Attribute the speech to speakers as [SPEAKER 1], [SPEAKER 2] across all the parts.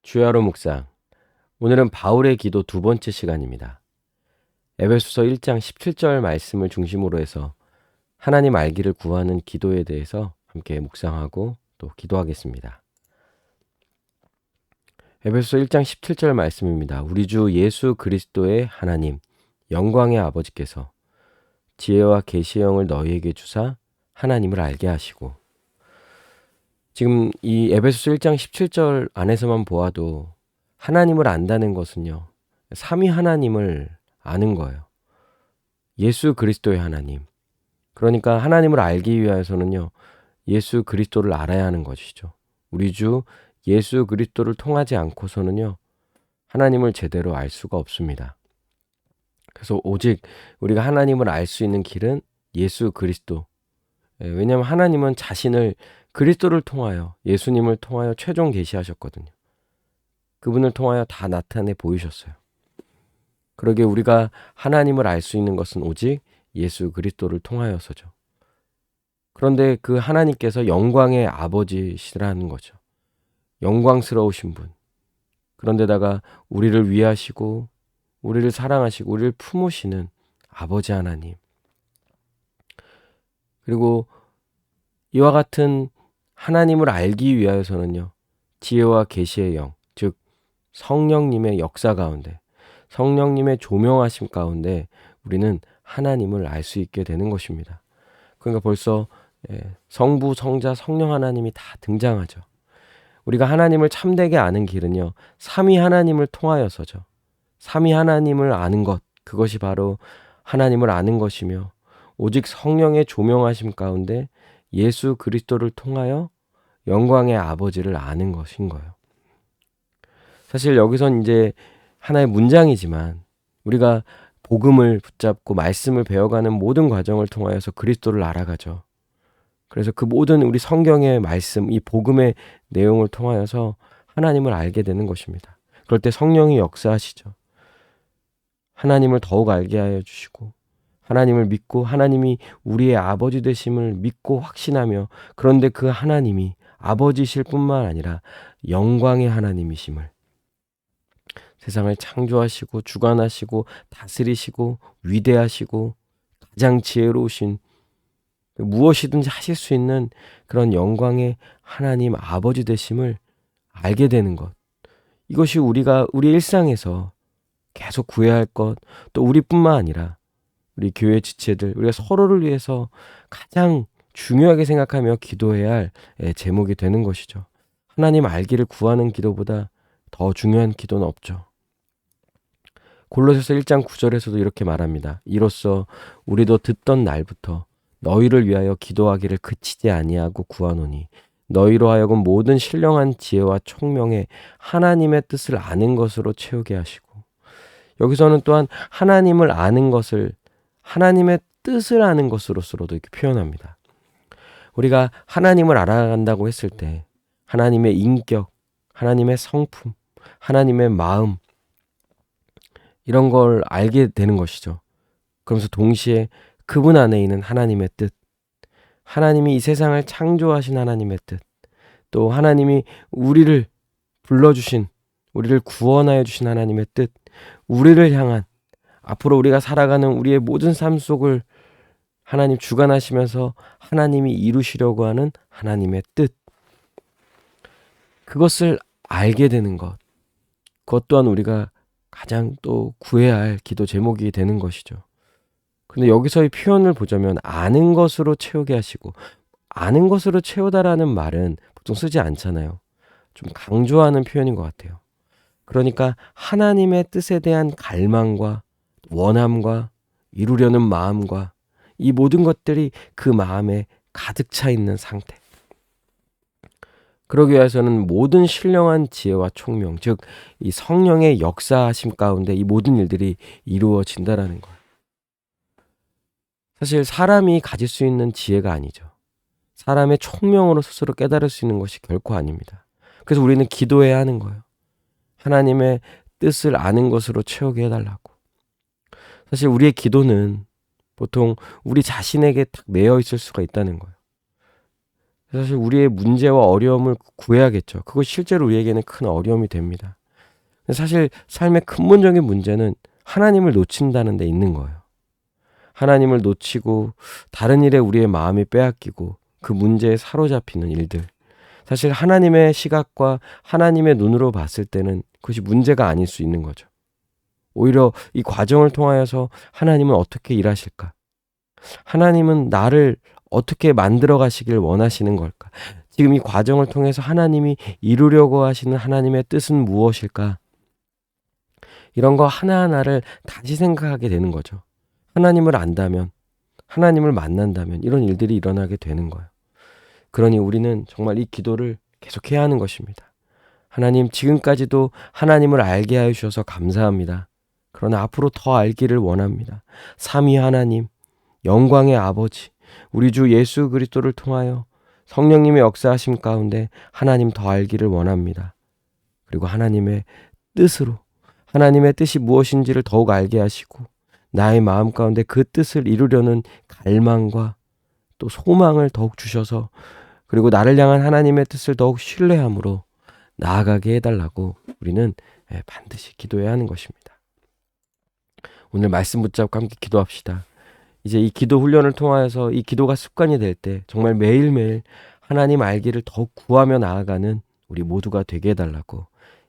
[SPEAKER 1] 주야로 묵상. 오늘은 바울의 기도 두 번째 시간입니다. 에베소서 1장 17절 말씀을 중심으로 해서 하나님 알기를 구하는 기도에 대해서 함께 묵상하고 또 기도하겠습니다. 에베소서 1장 17절 말씀입니다. 우리 주 예수 그리스도의 하나님, 영광의 아버지께서 지혜와 계시의 영을 너희에게 주사 하나님을 알게 하시고, 지금 이 에베소서 1장 17절 안에서만 보아도 하나님을 안다는 것은요, 삼위 하나님을 아는 거예요. 예수 그리스도의 하나님. 그러니까 하나님을 알기 위해서는요, 예수 그리스도를 알아야 하는 것이죠. 우리 주 예수 그리스도를 통하지 않고서는요, 하나님을 제대로 알 수가 없습니다. 그래서 오직 우리가 하나님을 알 수 있는 길은 예수 그리스도. 왜냐하면 하나님은 자신을 그리스도를 통하여, 예수님을 통하여 최종 계시하셨거든요. 그분을 통하여 다 나타내 보이셨어요. 그러기에 우리가 하나님을 알 수 있는 것은 오직 예수 그리스도를 통하여서죠. 그런데 그 하나님께서 영광의 아버지시라는 거죠. 영광스러우신 분. 그런데다가 우리를 위하시고 우리를 사랑하시고 우리를 품으시는 아버지 하나님. 그리고 이와 같은 하나님을 알기 위하여서는요, 지혜와 계시의 영, 즉 성령님의 역사 가운데, 성령님의 조명하심 가운데 우리는 하나님을 알 수 있게 되는 것입니다. 그러니까 벌써 성부, 성자, 성령 하나님이 다 등장하죠. 우리가 하나님을 참되게 아는 길은요, 삼위 하나님을 통하여서죠. 삼위 하나님을 아는 것, 그것이 바로 하나님을 아는 것이며, 오직 성령의 조명하심 가운데 예수 그리스도를 통하여 영광의 아버지를 아는 것인 거예요. 사실 여기선 이제 하나의 문장이지만 우리가 복음을 붙잡고 말씀을 배워가는 모든 과정을 통하여서 그리스도를 알아가죠. 그래서 그 모든 우리 성경의 말씀, 이 복음의 내용을 통하여서 하나님을 알게 되는 것입니다. 그럴 때 성령이 역사하시죠. 하나님을 더욱 알게 하여 주시고, 하나님을 믿고 하나님이 우리의 아버지 되심을 믿고 확신하며, 그런데 그 하나님이 아버지실 뿐만 아니라 영광의 하나님이심을, 세상을 창조하시고 주관하시고 다스리시고 위대하시고 가장 지혜로우신, 무엇이든지 하실 수 있는 그런 영광의 하나님 아버지 되심을 알게 되는 것, 이것이 우리가 우리 일상에서 계속 구해야 할 것, 또 우리뿐만 아니라 우리 교회 지체들, 우리가 서로를 위해서 가장 중요하게 생각하며 기도해야 할 제목이 되는 것이죠. 하나님 알기를 구하는 기도보다 더 중요한 기도는 없죠. 골로새서 1장 9절에서도 이렇게 말합니다. 이로써 우리도 듣던 날부터 너희를 위하여 기도하기를 그치지 아니하고 구하노니 너희로 하여금 모든 신령한 지혜와 총명에 하나님의 뜻을 아는 것으로 채우게 하시고, 여기서는 또한 하나님을 아는 것을 하나님의 뜻을 아는 것으로서도 이렇게 표현합니다. 우리가 하나님을 알아간다고 했을 때 하나님의 인격, 하나님의 성품, 하나님의 마음, 이런 걸 알게 되는 것이죠. 그러면서 동시에 그분 안에 있는 하나님의 뜻, 하나님이 이 세상을 창조하신 하나님의 뜻, 또 하나님이 우리를 불러주신, 우리를 구원하여 주신 하나님의 뜻, 우리를 향한, 앞으로 우리가 살아가는 우리의 모든 삶 속을 하나님 주관하시면서 하나님이 이루시려고 하는 하나님의 뜻, 그것을 알게 되는 것, 그것 또한 우리가 가장 또 구해야 할 기도 제목이 되는 것이죠. 근데 여기서의 표현을 보자면 아는 것으로 채우게 하시고, 아는 것으로 채우다라는 말은 보통 쓰지 않잖아요. 좀 강조하는 표현인 것 같아요. 그러니까 하나님의 뜻에 대한 갈망과 원함과 이루려는 마음과 이 모든 것들이 그 마음에 가득 차 있는 상태. 그러기 위해서는 모든 신령한 지혜와 총명, 즉 이 성령의 역사하심 가운데 이 모든 일들이 이루어진다라는 거예요. 사실 사람이 가질 수 있는 지혜가 아니죠. 사람의 총명으로 스스로 깨달을 수 있는 것이 결코 아닙니다. 그래서 우리는 기도해야 하는 거예요. 하나님의 뜻을 아는 것으로 채우게 해달라고. 사실 우리의 기도는 보통 우리 자신에게 딱 매여 있을 수가 있다는 거예요. 사실 우리의 문제와 어려움을 구해야겠죠. 그거 실제로 우리에게는 큰 어려움이 됩니다. 사실 삶의 근본적인 문제는 하나님을 놓친다는 데 있는 거예요. 하나님을 놓치고 다른 일에 우리의 마음이 빼앗기고 그 문제에 사로잡히는 일들. 사실 하나님의 시각과 하나님의 눈으로 봤을 때는 그것이 문제가 아닐 수 있는 거죠. 오히려 이 과정을 통하여서 하나님은 어떻게 일하실까? 하나님은 나를 어떻게 만들어 가시길 원하시는 걸까? 지금 이 과정을 통해서 하나님이 이루려고 하시는 하나님의 뜻은 무엇일까? 이런 거 하나하나를 다시 생각하게 되는 거죠. 하나님을 안다면, 하나님을 만난다면 이런 일들이 일어나게 되는 거예요. 그러니 우리는 정말 이 기도를 계속해야 하는 것입니다. 하나님, 지금까지도 하나님을 알게 하여 주셔서 감사합니다. 그러나 앞으로 더 알기를 원합니다. 삼위 하나님, 영광의 아버지, 우리 주 예수 그리스도를 통하여 성령님의 역사하심 가운데 하나님 더 알기를 원합니다. 그리고 하나님의 뜻으로, 하나님의 뜻이 무엇인지를 더욱 알게 하시고 나의 마음 가운데 그 뜻을 이루려는 갈망과 또 소망을 더욱 주셔서, 그리고 나를 향한 하나님의 뜻을 더욱 신뢰함으로 나아가게 해달라고 우리는 반드시 기도해야 하는 것입니다. 오늘 말씀 붙잡고 함께 기도합시다. 이제 이 기도 훈련을 통하여서 이 기도가 습관이 될 때 정말 매일매일 하나님 알기를 더욱 구하며 나아가는 우리 모두가 되게 해달라고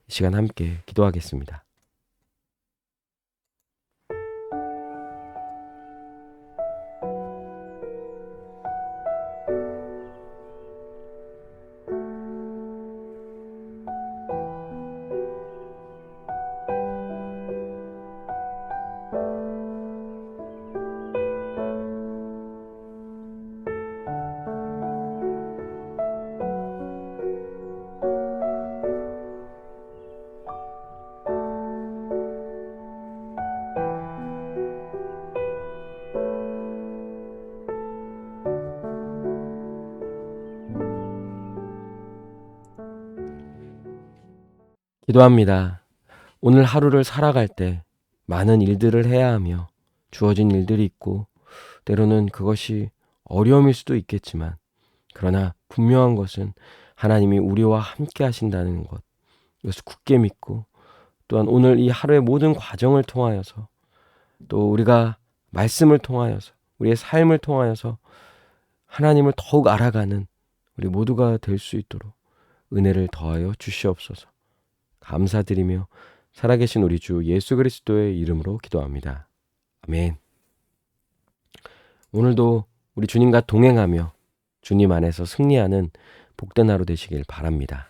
[SPEAKER 1] 이 시간 함께 기도하겠습니다. 기도합니다. 오늘 하루를 살아갈 때 많은 일들을 해야 하며 주어진 일들이 있고 때로는 그것이 어려움일 수도 있겠지만, 그러나 분명한 것은 하나님이 우리와 함께 하신다는 것, 이것을 굳게 믿고 또한 오늘 이 하루의 모든 과정을 통하여서 또 우리가 말씀을 통하여서 우리의 삶을 통하여서 하나님을 더욱 알아가는 우리 모두가 될 수 있도록 은혜를 더하여 주시옵소서. 감사드리며 살아계신 우리 주 예수 그리스도의 이름으로 기도합니다. 아멘. 오늘도 우리 주님과 동행하며 주님 안에서 승리하는 복된 하루 되시길 바랍니다.